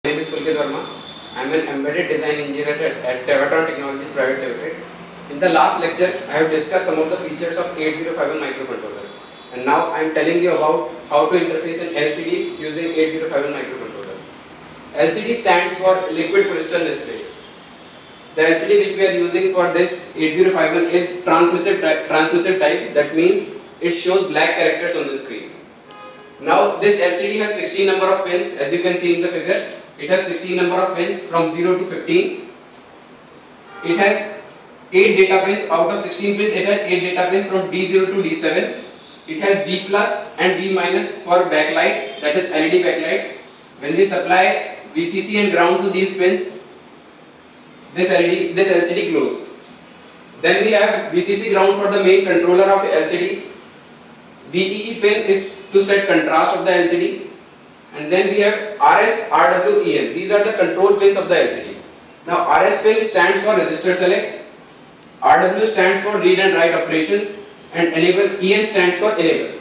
My name is Pulkit Verma. I am an embedded design engineer at Tevatron Technologies Private Limited. In the last lecture, I have discussed some of the features of 8051 microcontroller, and now I am telling you about how to interface an LCD using 8051 microcontroller. LCD stands for liquid crystal display. The LCD which we are using for this 8051 is transmissive type. That means it shows black characters on the screen. Now this LCD has 16 number of pins, as you can see in the figure. It has 16 number of pins from 0 to 15. It has 8 data pins. Out of 16 pins, it has 8 data pins from D0 to D7. It has V plus and V minus for backlight, that is LED backlight. When we supply VCC and ground to these pins, this LCD glows. Then we have VCC ground for the main controller of LCD. VEE pin is to set contrast of the LCD. And then we have RS, RW, EN. These are the control pins of the LCD. Now RS pin stands for register select, RW stands for read and write operations, and enable, EN stands for enable.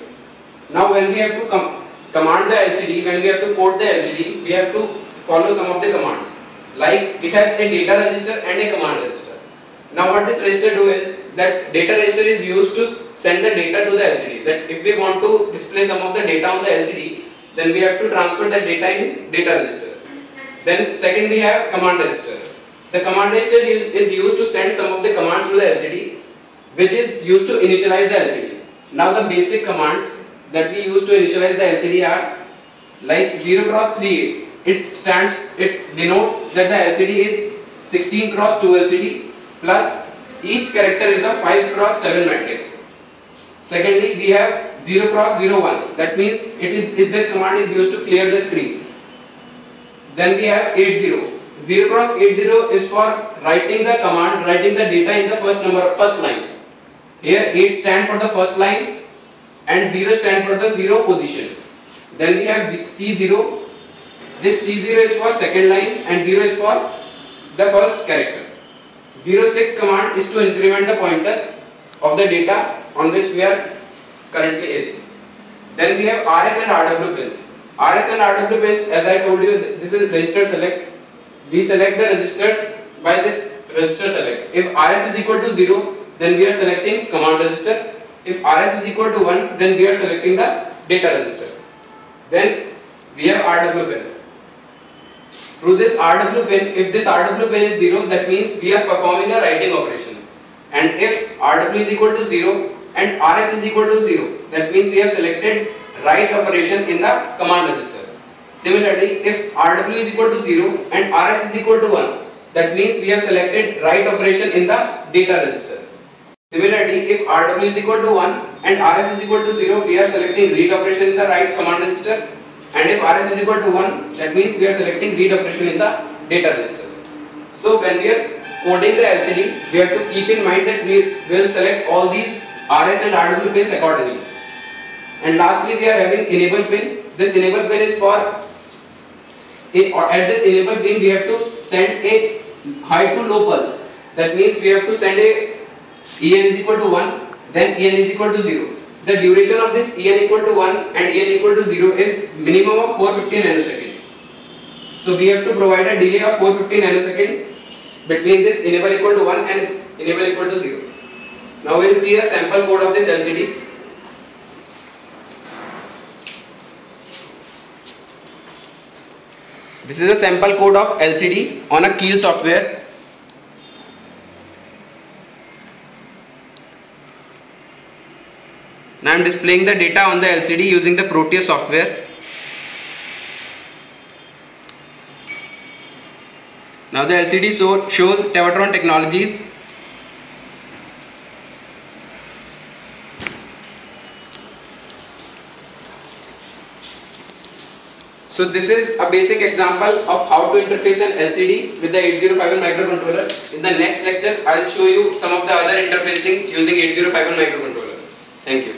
Now when we have to command the LCD, when we have to code the LCD, we have to follow some of the commands. Like it has a data register and a command register. Now what this register do is that data register is used to send the data to the LCD. That if we want to display some of the data on the LCD, then we have to transfer that data in data register. Then second we have command register. The command register is used to send some of the commands to the LCD, which is used to initialize the LCD. Now the basic commands that we use to initialize the LCD are like 0 cross 38. It denotes that the LCD is 16 cross 2 LCD plus each character is a 5 cross 7 matrix. Secondly, we have 0 cross 01. That means this command is used to clear the screen. Then we have 80. 0 cross 80 is for writing the command, writing the data in the first line. Here 8 stand for the first line and 0 stand for the 0 position. Then we have C0. This C0 is for second line and 0 is for the first character. 06 command is to increment the pointer of the data on which we are currently is. Then we have RS and RW pins. RS and RW pins, as I told you, this is register select. We select the registers by this register select. If RS is equal to 0, then we are selecting command register. If RS is equal to 1, then we are selecting the data register. Then we have RW pin. Through this RW pin, if this RW pin is 0, that means we are performing a writing operation. And if RW is equal to 0 and RS is equal to 0, that means we have selected write operation in the command register. Similarly, if RW is equal to 0 and RS is equal to 1, that means we have selected write operation in the data register. Similarly, if RW is equal to 1 and RS is equal to 0, we are selecting read operation in the write command register. And if RS is equal to 1, that means we are selecting read operation in the data register. So when we are coding the LCD, we have to keep in mind that we will select all these RS and RW pins accordingly. And lastly, we are having enable pin. This enable pin is for, at this enable pin we have to send a high to low pulse. That means we have to send a EN is equal to 1, then EN is equal to 0. The duration of this EN equal to 1 and EN equal to 0 is minimum of 450 nanosecond. So we have to provide a delay of 450 nanosecond between this enable equal to 1 and enable equal to 0. Now we will see a sample code of this LCD. This is a sample code of LCD on a Keel software. Now I am displaying the data on the LCD using the Proteus software. Now the LCD shows Tevatron Technologies. So this is a basic example of how to interface an LCD with the 8051 microcontroller. In the next lecture, I will show you some of the other interfacing using 8051 microcontroller. Thank you.